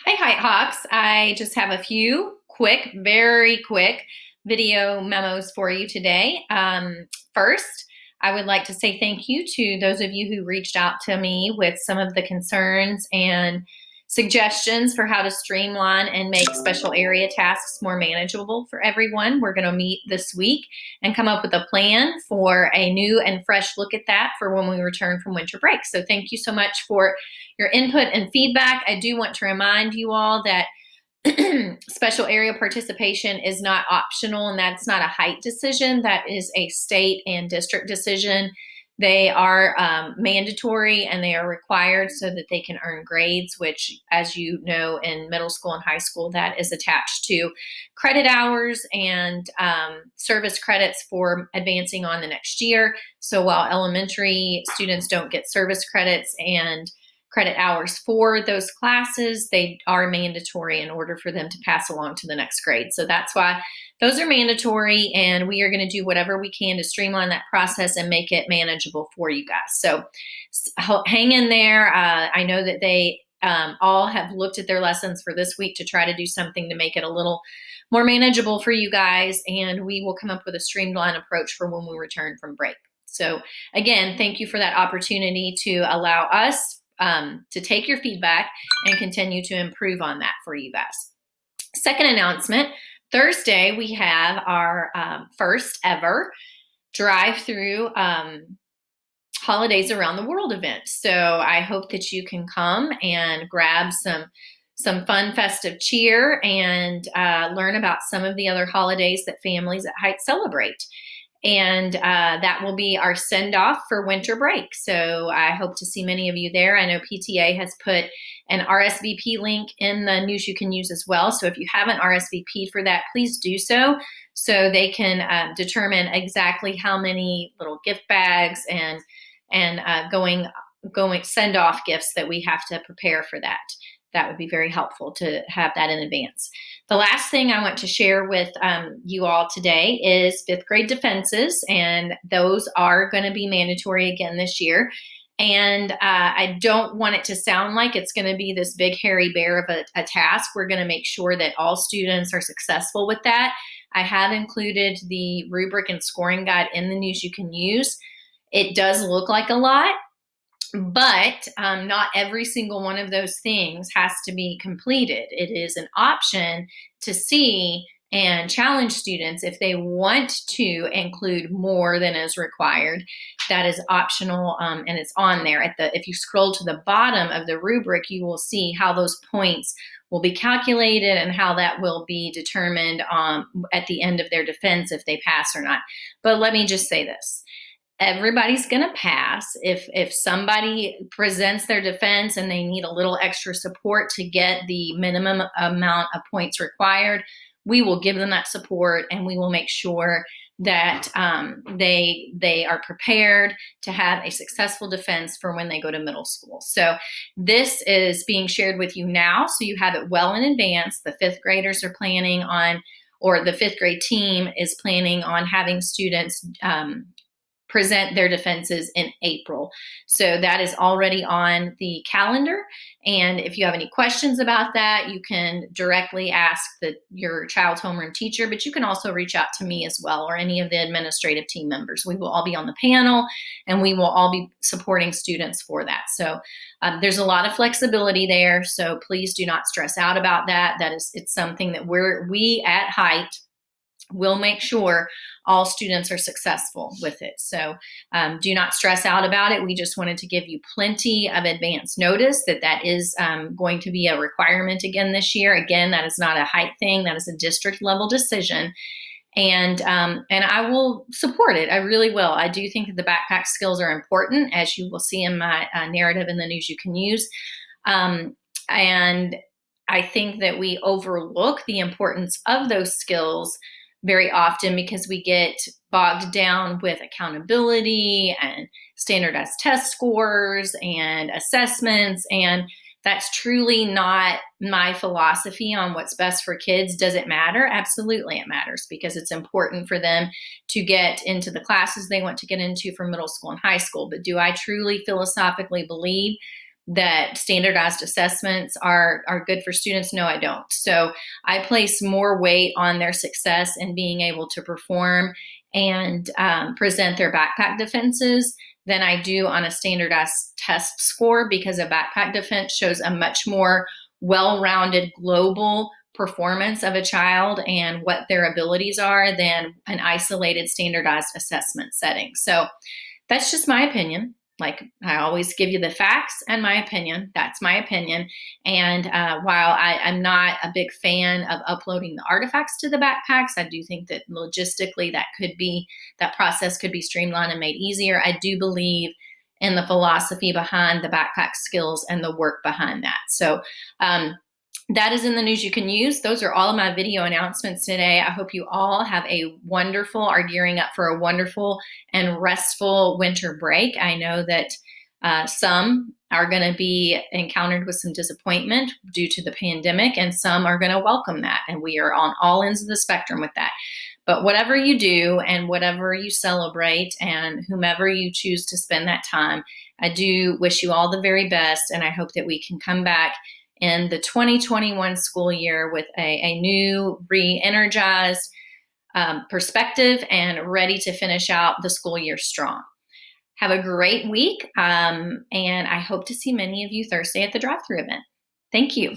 Hey, Hawks. I just have a few quick, very quick video memos for you today. First, I would like to say thank you to those of you who reached out to me with some of the concerns and suggestions for how to streamline and make special area tasks more manageable for everyone. We're going to meet this week and come up with a plan for a new and fresh look at that for when we return from winter break. So thank you so much for your input and feedback. I do want to remind you all that special area participation is not optional, and that's not a height decision. That is a state and district decision. They are mandatory and they are required so that they can earn grades, which, as you know, in middle school and high school, that is attached to credit hours and service credits for advancing on the next year. So while elementary students don't get service credits and credit hours for those classes, they are mandatory in order for them to pass along to the next grade. So that's why those are mandatory, and we are going to do whatever we can to streamline that process and make it manageable for you guys. So hang in there. I know that they all have looked at their lessons for this week to try to do something to make it a little more manageable for you guys, and we will come up with a streamlined approach for when we return from break. So again, thank you for that opportunity to allow us to take your feedback and continue to improve on that for you guys. Second announcement, Thursday we have our first ever drive-through Holidays Around the World event. So I hope that you can come and grab some fun festive cheer and learn about some of the other holidays that families at Heights celebrate. And that will be our send-off for winter break. So I hope to see many of you there. I know PTA has put an RSVP link in the news you can use as well. So if you haven't RSVP'd for that, please do so they can determine exactly how many little gift bags and going send-off gifts that we have to prepare for that. That would be very helpful to have that in advance. The last thing I want to share with you all today is fifth grade defenses, and those are going to be mandatory again this year. And I don't want it to sound like it's going to be this big hairy bear of a task. We're going to make sure that all students are successful with that. I have included the rubric and scoring guide in the news you can use. It does look like a lot, but not every single one of those things has to be completed. It is an option to see and challenge students if they want to include more than is required. That is optional, and it's on there. If you scroll to the bottom of the rubric, you will see how those points will be calculated and how that will be determined at the end of their defense if they pass or not. But let me just say this. Everybody's going to pass. If somebody presents their defense and they need a little extra support to get the minimum amount of points required, we will give them that support, and we will make sure that they are prepared to have a successful defense for when they go to middle school. So this is being shared with you now, so you have it well in advance. The fifth graders are planning on, or the fifth grade team is planning on having students present their defenses in April. So that is already on the calendar. And if you have any questions about that, you can directly ask your child's homeroom teacher, but you can also reach out to me as well, or any of the administrative team members. We will all be on the panel, and we will all be supporting students for that. So there's a lot of flexibility there. So please do not stress out about that. It's something that we at Height will make sure all students are successful with it. So do not stress out about it. We just wanted to give you plenty of advance notice that is going to be a requirement again this year. Again, that is not a Height thing. That is a district level decision. And I will support it. I really will. I do think that the backpack skills are important, as you will see in my narrative in the news you can use. And I think that we overlook the importance of those skills very often because we get bogged down with accountability and standardized test scores and assessments. And that's truly not my philosophy on what's best for kids. Does it matter? Absolutely it matters, because it's important for them to get into the classes they want to get into for middle school and high school. But do I truly philosophically believe that standardized assessments are good for students? No, I don't. So I place more weight on their success and being able to perform and present their backpack defenses than I do on a standardized test score, because a backpack defense shows a much more well-rounded global performance of a child and what their abilities are than an isolated standardized assessment setting. So that's just my opinion. Like, I always give you the facts and my opinion. That's my opinion. And while I'm not a big fan of uploading the artifacts to the backpacks, I do think that logistically that process could be streamlined and made easier. I do believe in the philosophy behind the backpack skills and the work behind that. So that is in the news you can use. Those are all of my video announcements today. I hope you all have a wonderful, are gearing up for a wonderful and restful winter break. I know that some are going to be encountered with some disappointment due to the pandemic, and some are going to welcome that. And we are on all ends of the spectrum with that. But whatever you do and whatever you celebrate and whomever you choose to spend that time, I do wish you all the very best. And I hope that we can come back in the 2021 school year with a new, re-energized perspective and ready to finish out the school year strong. Have a great week, and I hope to see many of you Thursday at the drive-thru event. Thank you.